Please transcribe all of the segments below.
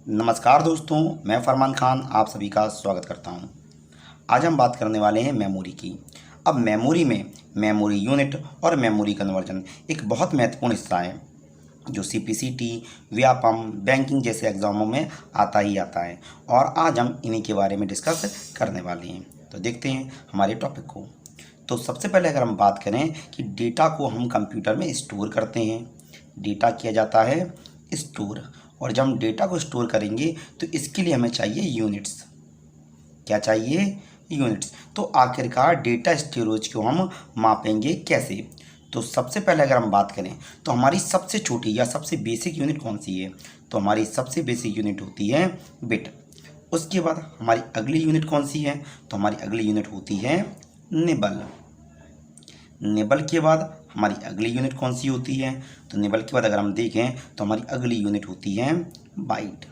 नमस्कार दोस्तों, मैं फरमान खान आप सभी का स्वागत करता हूं। आज हम बात करने वाले हैं मेमोरी की। अब मेमोरी में मेमोरी यूनिट और मेमोरी कन्वर्जन एक बहुत महत्वपूर्ण हिस्सा है जो सीपीसीटी, व्यापम, बैंकिंग जैसे एग्जामों में आता ही आता है और आज हम इन्हीं के बारे में डिस्कस करने वाले हैं। तो देखते हैं हमारे टॉपिक को। तो सबसे पहले अगर हम बात करें कि डेटा को हम कंप्यूटर में स्टोर करते हैं, डेटा किया जाता है स्टोर, और जब हम डेटा को स्टोर करेंगे तो इसके लिए हमें चाहिए यूनिट्स। क्या चाहिए? यूनिट्स। तो आखिरकार डेटा स्टोरेज को हम मापेंगे कैसे? तो सबसे पहले अगर हम बात करें तो हमारी सबसे छोटी या सबसे बेसिक यूनिट कौन सी है? तो हमारी सबसे बेसिक यूनिट होती है बिट। उसके बाद हमारी अगली यूनिट कौन सी है? तो हमारी अगली यूनिट होती है निबल। निबल के बाद हमारी अगली यूनिट कौन सी होती है? तो निबल के बाद अगर हम देखें तो हमारी अगली यूनिट होती है बाइट।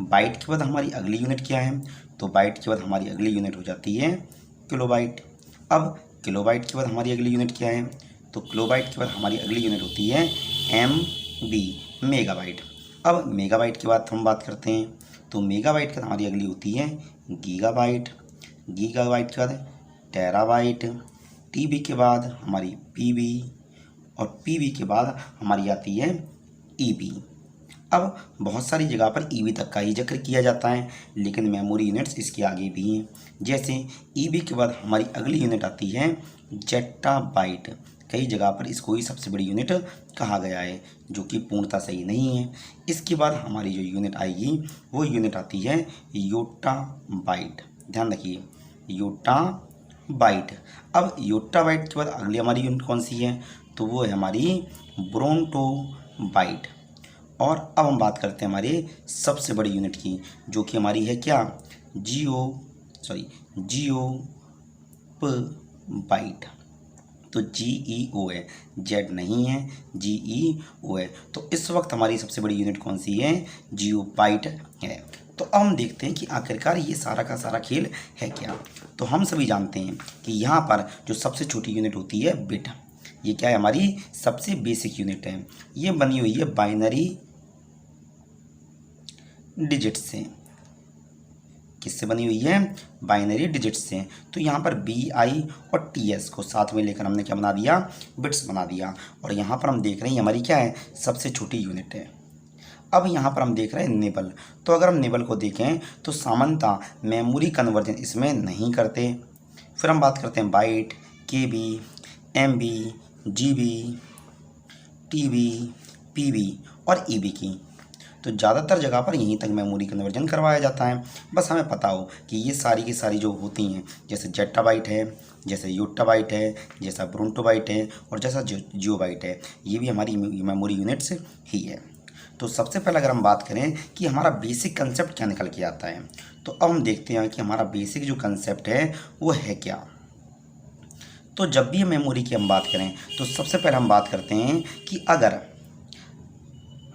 बाइट के बाद हमारी अगली यूनिट क्या है? तो बाइट के बाद हमारी अगली यूनिट हो जाती है किलोबाइट। अब किलोबाइट के बाद हमारी अगली यूनिट क्या है? तो किलोबाइट के बाद हमारी अगली यूनिट होती है एम बी, मेगाबाइट। अब मेगाबाइट की बात हम बात करते हैं तो मेगाबाइट के बाद हमारी अगली होती है गीगाबाइट। गीगाबाइट के बाद टेराबाइट। टीबी के बाद हमारी पीबी, और पीबी के बाद हमारी आती है ईबी। अब बहुत सारी जगह पर ईबी तक का ही जिक्र किया जाता है, लेकिन मेमोरी यूनिट्स इसके आगे भी हैं। जैसे ईबी के बाद हमारी अगली यूनिट आती है जेट्टाबाइट। कई जगह पर इसको ही सबसे बड़ी यूनिट कहा गया है, जो कि पूर्णतः सही नहीं है। इसके बाद हमारी जो यूनिट आएगी वो यूनिट आती है योट्टाबाइट। ध्यान रखिए, योट्टाबाइट। अब योट्टाबाइट के बाद अगली हमारी यूनिट कौन सी है? तो वो है हमारी ब्रोंटोबाइट। और अब हम बात करते हैं हमारे सबसे बड़ी यूनिट की, जो कि हमारी है क्या? जियोबाइट। तो GEO है, जेड नहीं है, GEO है। तो इस वक्त हमारी सबसे बड़ी यूनिट कौन सी है? जियोबाइट है। तो अब हम देखते हैं कि आखिरकार ये सारा का सारा खेल है क्या। तो हम सभी जानते हैं कि यहाँ पर जो सबसे छोटी यूनिट होती है बिट, ये क्या है? हमारी सबसे बेसिक यूनिट है। ये बनी हुई है बाइनरी डिजिट से। किससे बनी हुई है? बाइनरी डिजिट से। तो यहाँ पर BI और TS को साथ में लेकर हमने क्या बना दिया? बिट्स बना दिया। और यहाँ पर हम देख रहे हैं हमारी क्या है? सबसे छोटी यूनिट है। अब यहाँ पर हम देख रहे हैं निबल। तो अगर हम निबल को देखें तो सामान्यतः मेमोरी कन्वर्जन इसमें नहीं करते। फिर हम बात करते हैं bite, KB, MB, GB, TB, PB और EB की। तो ज़्यादातर जगह पर यहीं तक मेमोरी कन्वर्जन करवाया जाता है। बस हमें पता हो कि ये सारी की सारी जो होती हैं, जैसे जेट्टाबाइट है, जैसे योट्टाबाइट है, जैसा ब्रोंटोबाइट है और जैसा जियोबाइट है, ये भी हमारी मेमोरी यूनिट्स ही है। तो सबसे पहले अगर हम बात करें कि हमारा बेसिक कंसेप्ट क्या निकल के आता है, तो अब हम देखते हैं कि हमारा बेसिक जो कंसेप्ट है वो है क्या। तो जब भी मेमोरी की हम बात करें तो सबसे पहले हम बात करते हैं कि अगर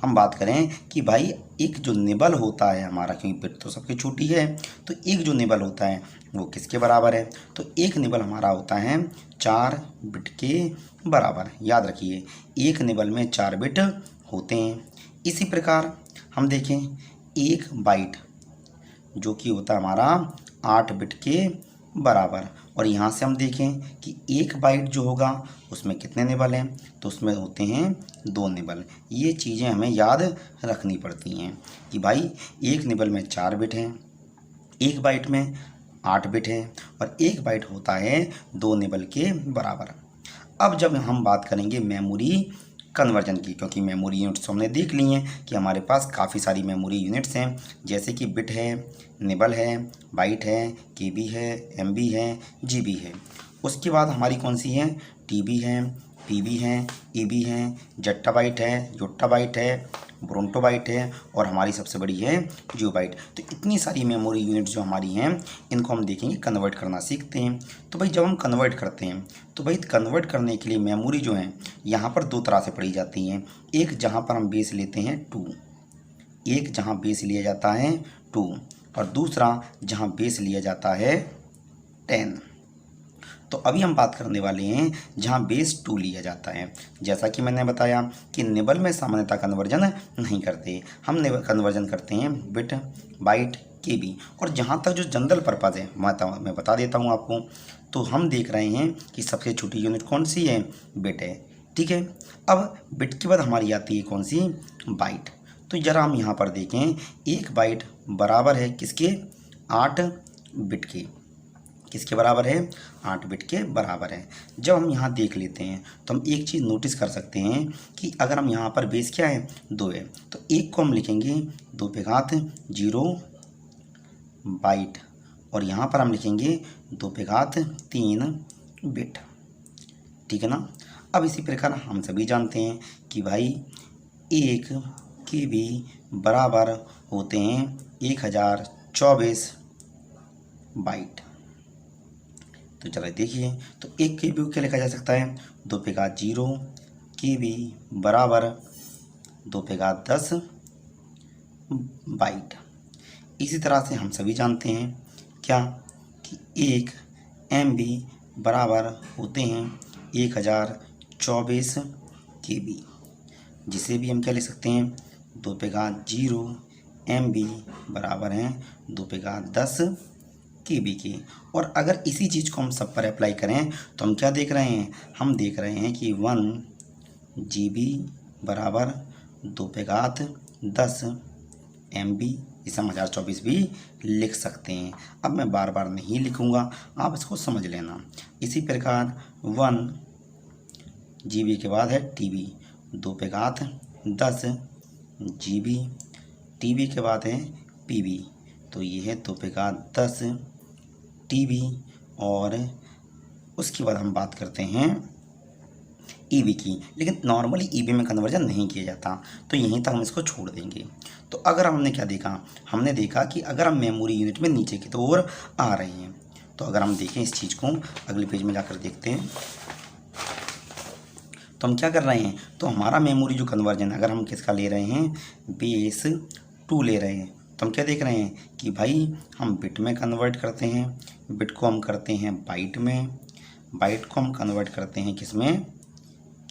हम बात करें कि भाई एक जो निबल होता है हमारा, क्योंकि बिट तो सबकी छोटी है, तो एक जो निबल होता है वो किसके बराबर है? तो एक निबल हमारा होता है 4 बिट के बराबर। याद रखिए, एक निबल में 4 बिट होते हैं। इसी प्रकार हम देखें एक बाइट जो कि होता है हमारा 8 बिट के बराबर। और यहाँ से हम देखें कि एक बाइट जो होगा उसमें कितने निबल हैं? तो उसमें होते हैं 2 निबल। ये चीज़ें हमें याद रखनी पड़ती हैं कि भाई एक निबल में 4 बिट हैं, एक बाइट में 8 बिट हैं और एक बाइट होता है 2 निबल के बराबर। अब जब हम बात करेंगे मेमोरी कन्वर्जन की, क्योंकि मेमोरी यूनिट्स हमने देख ली हैं कि हमारे पास काफ़ी सारी मेमोरी यूनिट्स हैं, जैसे कि बिट है, निबल है, बाइट है, KB है, MB है, GB है। उसके बाद हमारी कौन सी है? TB है, PB है, EB है, जेट्टाबाइट है, योट्टाबाइट है, ब्रोंटोबाइट है और हमारी सबसे बड़ी है जियोबाइट। तो इतनी सारी मेमोरी यूनिट जो हमारी हैं, इनको हम देखेंगे कन्वर्ट करना सीखते हैं। तो भाई जब हम कन्वर्ट करते हैं तो भाई कन्वर्ट करने के लिए मेमोरी जो है यहाँ पर 2 तरह से पढ़ी जाती हैं। एक जहाँ पर हम बेस लेते हैं 2, एक जहाँ बेस लिया जाता है 2 और दूसरा जहाँ बेस लिया जाता है 10। तो अभी हम बात करने वाले हैं जहाँ बेस 2 लिया जाता है। जैसा कि मैंने बताया कि निबल में सामान्यतः कन्वर्जन नहीं करते, हम कन्वर्जन करते हैं बिट बाइट केबी। और जहाँ तक जो जनरल पर्पज़ है मैं बता देता हूँ आपको। तो हम देख रहे हैं कि सबसे छोटी यूनिट कौन सी है, बिट है। ठीक है, अब बिट के बाद हमारी आती है कौन सी, बाइट। तो जरा हम यहाँ पर देखें, एक बाइट बराबर है किसके, 8 बिट के। किसके बराबर है, 8 बिट के बराबर है। जब हम यहाँ देख लेते हैं तो हम एक चीज़ नोटिस कर सकते हैं कि अगर हम यहाँ पर बेस क्या है, 2 है, तो एक को हम लिखेंगे 2 पे घात 0 बाइट, और यहाँ पर हम लिखेंगे 2 पे घात 3 बिट। ठीक है ना। अब इसी प्रकार हम सभी जानते हैं कि भाई 1 के भी बराबर होते हैं 1024 बाइट। तो चलो देखिए, तो 1 के बी को क्या लिखा जा सकता है, 2 पे घात 0 के बी बराबर 2 पे घात 10 बाइट। इसी तरह से हम सभी जानते हैं क्या कि 1 MB बराबर होते हैं 1024 KB, जिसे भी हम क्या लिख सकते हैं, 2 पे घात 0 MB बराबर हैं 2 पे घात 10 KB के। और अगर इसी चीज़ को हम सब पर अप्लाई करें तो हम क्या देख रहे हैं, हम देख रहे हैं कि 1 GB बराबर 2 पे घात 10 MB, इसे हम 1024 भी लिख सकते हैं। अब मैं बार बार नहीं लिखूंगा, आप इसको समझ लेना। इसी प्रकार 1 GB के बाद है TB, 2 पे घात 10 GB, TB के बाद है PB, तो ये है 2 पे घात 10 TB। और उसके बाद हम बात करते हैं EB की, लेकिन नॉर्मली EB में कन्वर्जन नहीं किया जाता, तो यहीं तक हम इसको छोड़ देंगे। तो अगर हमने क्या देखा, हमने देखा कि अगर हम मेमोरी यूनिट में नीचे की ओर आ रहे हैं, तो अगर हम देखें इस चीज़ को, अगले पेज में जाकर देखते हैं, तो हम क्या कर रहे हैं, तो हमारा मेमोरी जो कन्वर्जन अगर हम किसका ले रहे हैं, बेस 2 ले रहे हैं, तो हम क्या देख रहे हैं कि भाई हम बिट में कन्वर्ट करते हैं, बिट को हम करते हैं बाइट में, बाइट को हम कन्वर्ट करते हैं किस में,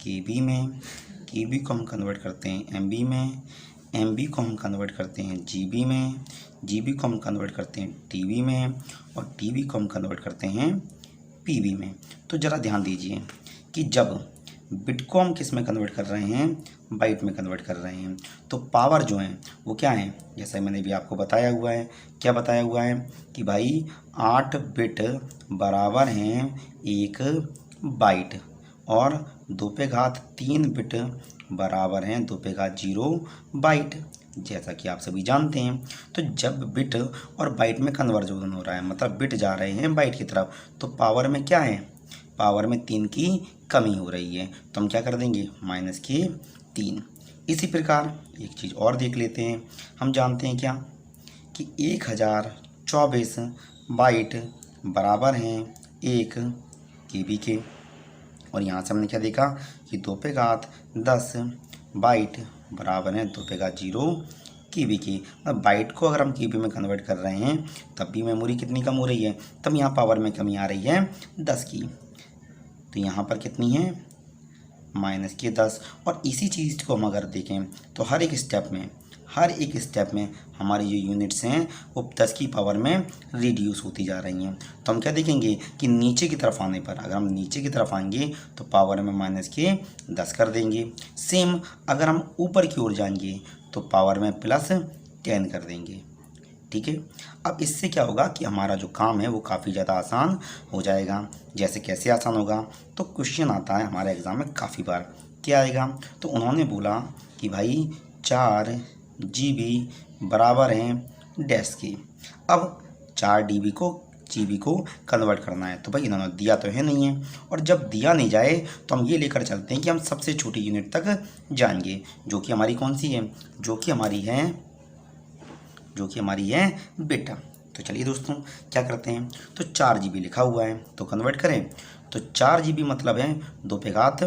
केबी में, केबी को हम कन्वर्ट करते हैं एमबी में, एमबी को हम कन्वर्ट करते हैं जीबी में, जीबी को हम कन्वर्ट करते हैं टीबी में, और टीबी को हम कन्वर्ट करते हैं पीबी में। तो ज़रा ध्यान दीजिए कि जब बिट को हम किस में कन्वर्ट कर रहे हैं, बाइट में कन्वर्ट कर रहे हैं, तो पावर जो है वो क्या है, जैसा मैंने भी आपको बताया हुआ है, क्या बताया हुआ है कि भाई 8 बिट बराबर हैं 1 बाइट, और 2 पे घात 3 बिट बराबर हैं 2 पे घात 0 बाइट, जैसा कि आप सभी जानते हैं। तो जब बिट और बाइट में कन्वर्जन हो रहा है, मतलब बिट जा रहे हैं बाइट की तरफ, तो पावर में क्या है, पावर में 3 की कमी हो रही है, तो हम क्या कर देंगे, माइनस के 3। इसी प्रकार एक चीज़ और देख लेते हैं, हम जानते हैं क्या कि 1024 बाइट बराबर हैं 1 KB के, और यहाँ से हमने क्या देखा कि 2 पे घात 10 बाइट बराबर है 2 पे घात 0 KB के। अब बाइट को अगर हम KB में कन्वर्ट कर रहे हैं तब भी मेमोरी कितनी कम हो रही है, तब यहाँ पावर में कमी आ रही है 10 की, तो यहाँ पर कितनी है, माइनस के 10। और इसी चीज़ को हम अगर देखें तो हर एक स्टेप में हमारी जो यूनिट्स हैं वो 10 की पावर में रिड्यूस होती जा रही हैं। तो हम क्या देखेंगे कि नीचे की तरफ आने पर, अगर हम नीचे की तरफ आएंगे तो पावर में माइनस के 10 कर देंगे। सेम अगर हम ऊपर की ओर जाएंगे तो पावर में प्लस 10 कर देंगे। ठीक है, अब इससे क्या होगा कि हमारा जो काम है वो काफ़ी ज़्यादा आसान हो जाएगा। जैसे कैसे आसान होगा, तो क्वेश्चन आता है हमारे एग्ज़ाम में काफ़ी बार, क्या आएगा, तो उन्होंने बोला कि भाई 4 GB बराबर हैं डैश के। अब 4 GB को कन्वर्ट करना है, तो भाई इन्होंने दिया तो है नहीं है, और जब दिया नहीं जाए तो हम ये लेकर चलते हैं कि हम सबसे छोटी यूनिट तक जाएंगे, जो कि हमारी कौन सी है, जो कि हमारी है बिट। तो चलिए दोस्तों क्या करते हैं, तो 4 GB लिखा हुआ है तो कन्वर्ट करें, तो 4 GB मतलब है 2 पे घात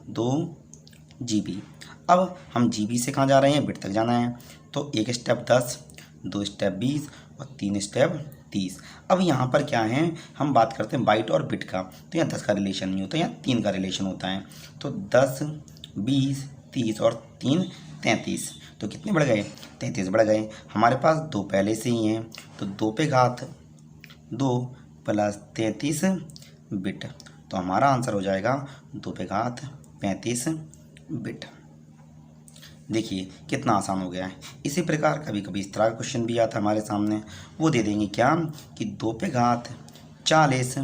2 GB। अब हम GB से कहाँ जा रहे हैं, बिट तक जाना है, तो एक स्टेप 10, 2 स्टेप 20 और 3 स्टेप 30। अब यहाँ पर क्या है, हम बात करते हैं बाइट और बिट का, तो यहाँ 10 का रिलेशन नहीं होता, यहाँ 3 का रिलेशन होता है। तो 10, 20, 30 और 3 33। तो कितने बढ़ गए, 33 बढ़ गए। हमारे पास 2 पहले से ही हैं, तो 2 पे घात 2 प्लस 33 बिट। तो हमारा आंसर हो जाएगा 2 पे घात 35 बिट। देखिए कितना आसान हो गया है। इसी प्रकार कभी कभी इस तरह का क्वेश्चन भी आता है हमारे सामने, वो दे देंगे क्या कि 2 पे घात 40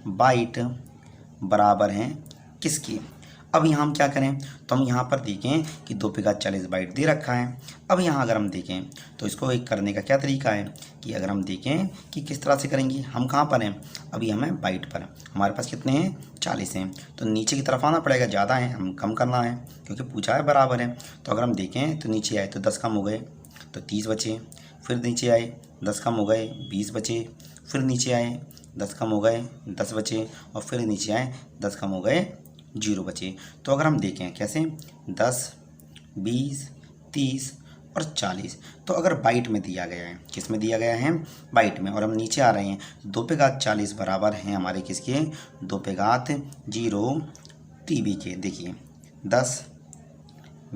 बाइट बराबर हैं किसकी। अब यहाँ हम क्या करें, तो हम यहाँ पर देखें कि 2 पे घात 40 बाइट दे रखा है। अब यहाँ अगर हम देखें तो इसको एक करने का क्या तरीका है कि अगर हम देखें कि किस तरह से करेंगे, हम कहाँ पर हैं, अभी हमें बाइट पर, हमारे पास कितने हैं 40 हैं, तो नीचे की तरफ आना पड़ेगा, ज़्यादा है हम कम करना है क्योंकि पूछा है बराबर है। तो अगर हम देखें तो नीचे आए तो 10 कम हो गए तो 30 बचे, फिर नीचे आए 10 कम हो गए 20 बचे, फिर नीचे आए 10 कम हो गए 10 बचे, और फिर नीचे आए 10 कम हो गए 0 बचे। तो अगर हम देखें कैसे 10, 20, 30 और 40, तो अगर बाइट में दिया गया है, किस में दिया गया है, बाइट में, और हम नीचे आ रहे हैं 2 पे घात 40 बराबर हैं हमारे किसके, 2 पे घात 0 टीबी के। देखिए 10,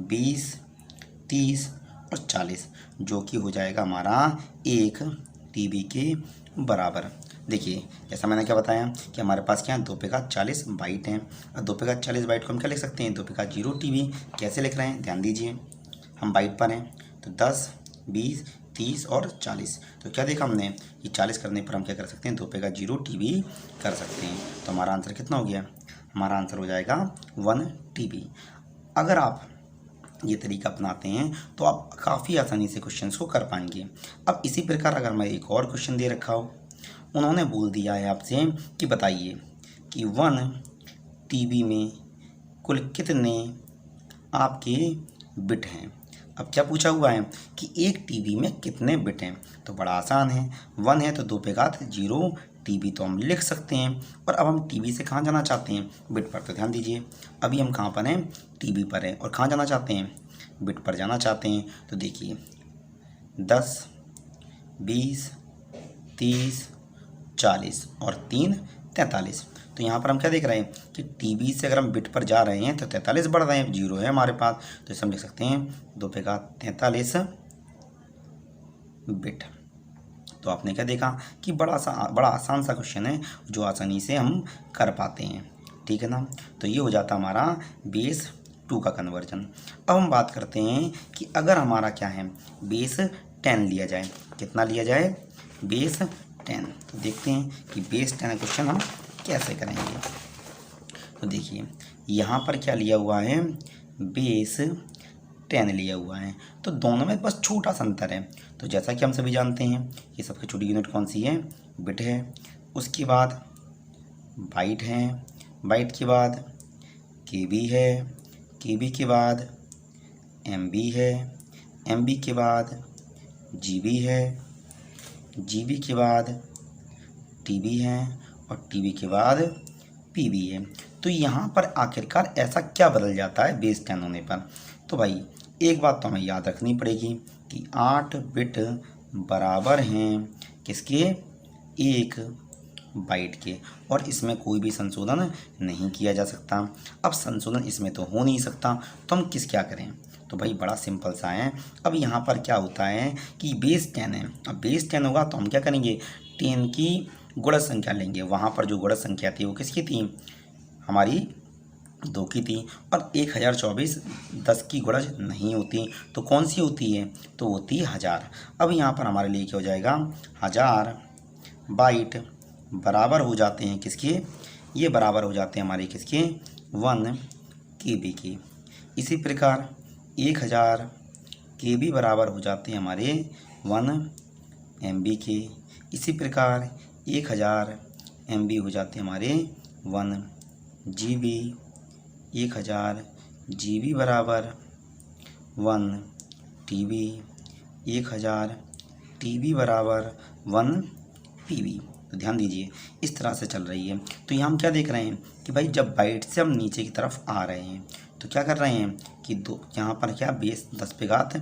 20, 30 और 40, जो कि हो जाएगा हमारा 1 टीबी के बराबर। देखिए जैसा मैंने क्या बताया कि हमारे पास क्या है 2 पे घात 40 बाइट हैं, और 2 पे घात 40 बाइट को हम क्या लिख सकते हैं, 2 पे घात 0 टीबी। कैसे लिख रहे हैं, ध्यान दीजिए, हम बाइट पर हैं तो 10, 20, 30 और 40। तो क्या देखा हमने कि 40 करने पर हम क्या कर सकते हैं, 2 पे घात 0 टीबी कर सकते हैं। तो हमारा आंसर कितना हो गया, हमारा आंसर हो जाएगा 1 टीबी। अगर आप ये तरीका अपनाते हैं तो आप काफ़ी आसानी से क्वेश्चंस को कर पाएंगे। अब इसी प्रकार अगर मैं एक और क्वेश्चन दे रखा हो, उन्होंने बोल दिया है आपसे कि बताइए कि 1 टीबी में कुल कितने आपके बिट हैं। अब क्या पूछा हुआ है कि 1 टीबी में कितने बिट हैं, तो बड़ा आसान है, 1 है तो 2 पे घात 0 टीबी तो हम लिख सकते हैं। और अब हम टीबी से कहाँ जाना चाहते हैं, बिट पर। तो ध्यान दीजिए अभी हम कहाँ पर हैं, टीबी पर हैं, और कहाँ जाना चाहते हैं, बिट पर जाना चाहते हैं। तो देखिए 10, 20, 30, 40 और 3 43। तो यहाँ पर हम क्या देख रहे हैं कि टीबी से अगर हम बिट पर जा रहे हैं तो 43 बढ़ रहे हैं, 0 है हमारे पास, तो इसे हम लिख सकते हैं 2 पे घात 43 बिट। तो आपने क्या देखा कि बड़ा आसान सा क्वेश्चन है जो आसानी से हम कर पाते हैं, ठीक है ना। तो ये हो जाता हमारा बेस 2 का कन्वर्जन। अब हम बात करते हैं कि अगर हमारा क्या है बेस 10 लिया जाए, कितना लिया जाए, बेस 10। तो देखते हैं कि बेस 10 क्वेश्चन हम कैसे करेंगे। तो देखिए यहाँ पर क्या लिया हुआ है, बेस 10 लिया हुआ है, तो दोनों में बस छोटा सा अंतर है। तो जैसा कि हम सभी जानते हैं ये सबसे छोटी यूनिट कौन सी है, बिट है, उसके बाद बाइट है, बाइट के बाद केबी है, केबी के बाद एमबी है, एमबी के बाद जीबी है, जीबी के बाद टीबी है, और टीबी के बाद पीबी है। तो यहाँ पर आखिरकार ऐसा क्या बदल जाता है बेस 10 होने पर। तो भाई एक बात तो हमें याद रखनी पड़ेगी कि 8 बिट बराबर हैं किसके, 1 बाइट के, और इसमें कोई भी संशोधन नहीं किया जा सकता। अब संशोधन इसमें तो हो नहीं सकता, तो हम क्या करें, तो भाई बड़ा सिंपल सा है। अब यहाँ पर क्या होता है कि बेस 10 है, अब बेस 10 होगा तो हम क्या करेंगे, 10 की गुणज संख्या लेंगे, वहाँ पर जो गुणज संख्या थी वो किसकी थी, हमारी 2 की थी, और 1024 10 की गुणज नहीं होती, तो कौन सी होती है, तो होती है 1000। अब यहाँ पर हमारे लिए क्या हो जाएगा, 1000 बाइट बराबर हो जाते हैं किसके, ये बराबर हो जाते हैं हमारे किसके, 1 केबी के। इसी प्रकार 1000 केबी बराबर हो जाते हैं हमारे 1 एमबी के। इसी प्रकार 1000 एमबी हो जाते हैं हमारे 1 जीबी, 1000 जीबी बराबर 1 टीबी, 1000 टीबी बराबर 1 पीबी। तो ध्यान दीजिए इस तरह से चल रही है। तो यहाँ हम क्या देख रहे हैं कि भाई जब बाइट से हम नीचे की तरफ आ रहे हैं तो क्या कर रहे हैं कि दो यहाँ पर क्या बेस 10 पे घात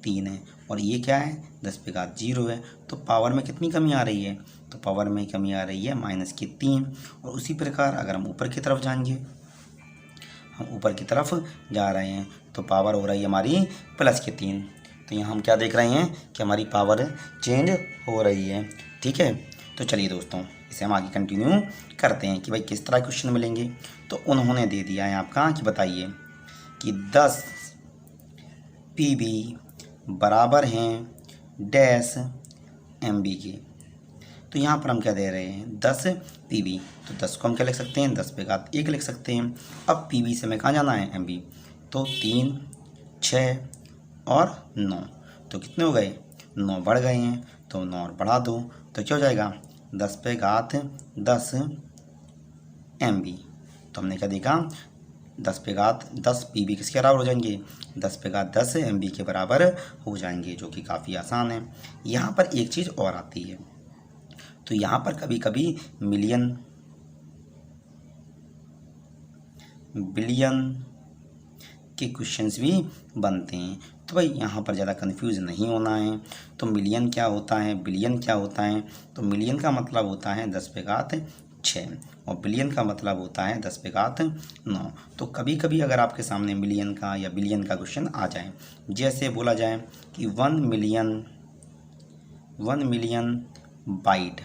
3 है, और ये क्या है 10 पे घात 0 है। तो पावर में कितनी कमी आ रही है, तो पावर में कमी आ रही है -3। और उसी प्रकार अगर हम ऊपर की तरफ जाएंगे, हम ऊपर की तरफ जा रहे हैं तो पावर हो रही है हमारी +3। तो यहाँ हम क्या देख रहे हैं कि हमारी पावर चेंज हो रही है। ठीक है, तो चलिए दोस्तों इसे हम आगे कंटिन्यू करते हैं कि भाई किस तरह क्वेश्चन मिलेंगे। तो उन्होंने दे दिया है आपका कि बताइए कि 10 PB बराबर हैं डैश MB के। तो यहाँ पर हम क्या दे रहे हैं 10 PB, तो 10 को हम क्या लिख सकते हैं 10 पे घात 1 लिख सकते हैं। अब PB से हमें कहाँ जाना है MB, तो 3, 6 और 9, तो कितने हो गए 9 बढ़ गए हैं, तो 9 और बढ़ा दो तो क्या हो जाएगा 10 पे घात 10 MB। तो हमने क्या देखा 10 पे घात 10 PB किसके बराबर हो जाएंगे 10 पे घात 10 MB के बराबर हो जाएंगे, जो कि काफ़ी आसान है। यहाँ पर एक चीज़ और आती है, तो यहाँ पर कभी कभी मिलियन, बिलियन के क्वेश्चंस भी बनते हैं। तो भाई यहाँ पर ज़्यादा कंफ्यूज नहीं होना है। तो मिलियन क्या होता है, बिलियन क्या होता है, तो मिलियन का मतलब होता है 10 पे घात 6 और बिलियन का मतलब होता है 10 पे घात 9। तो कभी कभी अगर आपके सामने मिलियन का या बिलियन का क्वेश्चन आ जाए, जैसे बोला जाए कि 1 मिलियन बाइट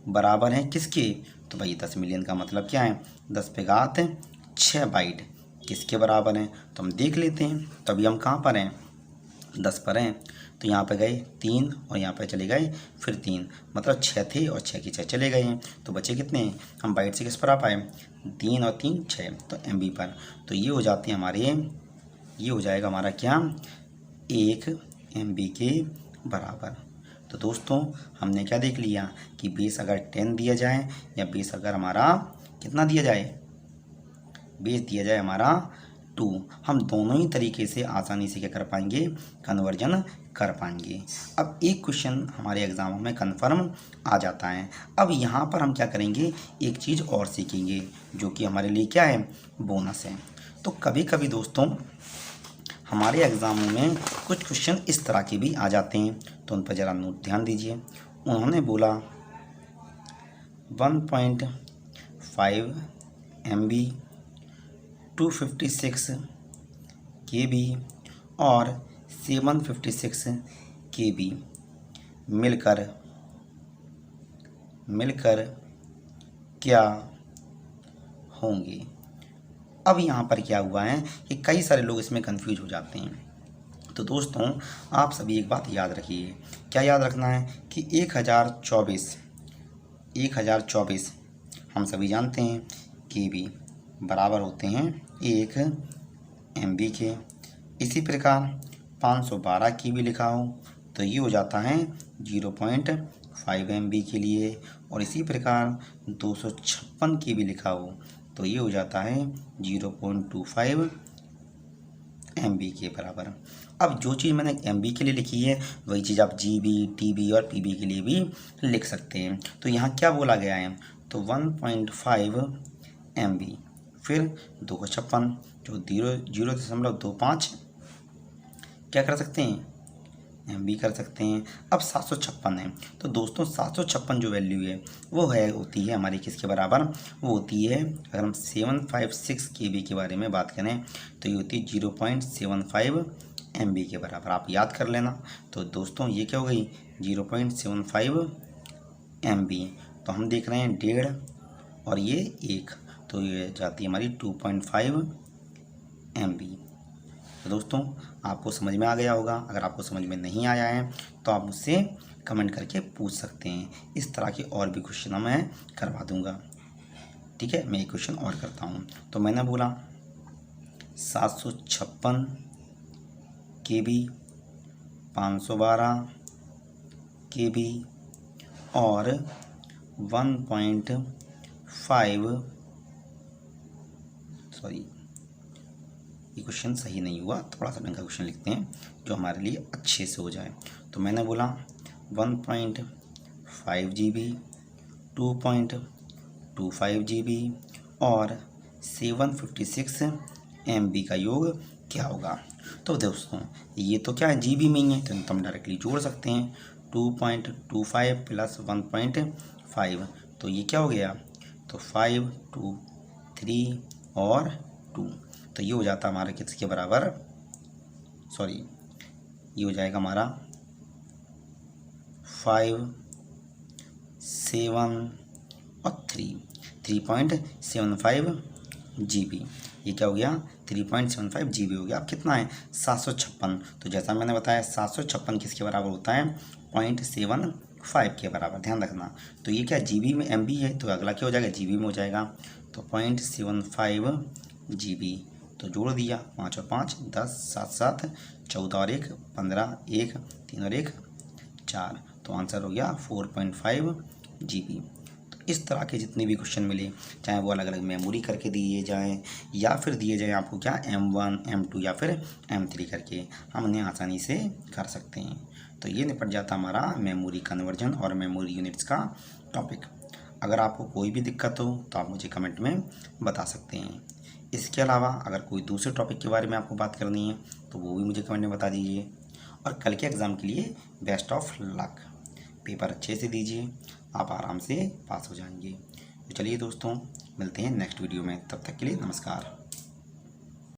बराबर है किसके, तो भाई 10 मिलियन का मतलब क्या है 10 पे घात 6 बाइट किसके बराबर हैं। तो हम देख लेते हैं। तो अभी हम कहाँ पर हैं 10 पर हैं, तो यहाँ पे गए 3 और यहाँ पे चले गए फिर 3, मतलब 6 थे और 6 की 6 चले गए हैं। तो बचे कितने, हम बाइट से किस पर आ पाए 3 और 3 6, तो MB पर। तो ये हो जाते हैं हमारे, ये हो जाएगा हमारा क्या 1 MB के बराबर। तो दोस्तों हमने क्या देख लिया कि बेस अगर 10 दिया जाए या बेस अगर हमारा कितना दिया जाए, बेस दिया जाए हमारा 2, हम दोनों ही तरीके से आसानी से क्या कर पाएंगे कन्वर्जन कर पाएंगे। अब एक क्वेश्चन हमारे एग्जाम में कन्फर्म आ जाता है। अब यहाँ पर हम क्या करेंगे एक चीज़ और सीखेंगे जो कि हमारे लिए क्या है बोनस है। तो कभी कभी दोस्तों हमारे एग्ज़ामों में कुछ क्वेश्चन इस तरह के भी आ जाते हैं, तो उन पर ज़रा नोट ध्यान दीजिए। उन्होंने बोला 1.5 MB 256 KB और 756 KB मिलकर क्या होंगे। अब यहाँ पर क्या हुआ है कि कई सारे लोग इसमें कंफ्यूज हो जाते हैं। तो दोस्तों आप सभी एक बात याद रखिए, क्या याद रखना है कि 1024 हम सभी जानते हैं KB बराबर होते हैं 1 MB के। इसी प्रकार 512 KB लिखा हो तो ये हो जाता है 0.5 MB के लिए, और इसी प्रकार 256 KB लिखा हो तो ये हो जाता है 0.25 MB के बराबर। अब जो चीज़ मैंने MB के लिए लिखी है वही चीज़ आप GB, TB और PB के लिए भी लिख सकते हैं। तो यहाँ क्या बोला गया है, तो 1.5 MB फिर 256 जो 0.25 क्या कर सकते हैं MB कर सकते हैं। अब 756 है, तो दोस्तों 756 जो वैल्यू है वो होती है हमारी किसके बराबर, वो होती है अगर हम 756 KB के बारे में बात करें तो ये होती है 0.75 MB के बराबर। आप याद कर लेना। तो दोस्तों ये क्या हो गई 0.75 MB। तो हम देख रहे हैं 1.5 और ये 1, तो ये जाती है हमारी 2.5 MB। तो दोस्तों आपको समझ में आ गया होगा। अगर आपको समझ में नहीं आया है तो आप मुझसे कमेंट करके पूछ सकते हैं। इस तरह के और भी क्वेश्चन मैं करवा दूंगा। ठीक है, मैं एक क्वेश्चन और करता हूँ। तो मैंने बोला 756 KB 512 KB और 1.5 सॉरी ये क्वेश्चन सही नहीं हुआ, थोड़ा सा ढंग का क्वेश्चन लिखते हैं जो हमारे लिए अच्छे से हो जाए। तो मैंने बोला 1.5 GB 2.25 GB और 756 MB का योग क्या होगा। तो दोस्तों ये तो क्या है GB में ही है, तो हम डायरेक्टली जोड़ सकते हैं 2.25 प्लस 1.5, तो ये क्या हो गया, तो 5 2 3 और 2, तो ये हो जाता हमारा किसके बराबर, सॉरी ये हो जाएगा हमारा 5 7 और 3.75 GB, ये क्या हो गया 3.75 GB हो गया। अब कितना है 756, तो जैसा मैंने बताया 756 किसके बराबर होता है 0.75 के बराबर, ध्यान रखना। तो ये क्या GB में MB है, तो अगला क्या हो जाएगा GB में हो जाएगा, तो 0.75 GB, तो जोड़ दिया 5 और 5 10 7 7 14 और 1 15 1 3 और 1 4, तो आंसर हो गया 4.5 GB। तो इस तरह के जितने भी क्वेश्चन मिले, चाहे वो अलग अलग मेमोरी करके दिए जाएं या फिर दिए जाएं आपको क्या M1 M2 या फिर M3 करके, हम उन्हें आसानी से कर सकते हैं। तो ये निपट जाता हमारा मेमोरी कन्वर्जन और मेमोरी यूनिट्स का टॉपिक। अगर आपको कोई भी दिक्कत हो तो आप मुझे कमेंट में बता सकते हैं। इसके अलावा अगर कोई दूसरे टॉपिक के बारे में आपको बात करनी है तो वो भी मुझे कमेंट में बता दीजिए। और कल के एग्ज़ाम के लिए बेस्ट ऑफ लक, पेपर अच्छे से दीजिए, आप आराम से पास हो जाएंगे। तो चलिए दोस्तों, मिलते हैं नेक्स्ट वीडियो में, तब तक के लिए नमस्कार।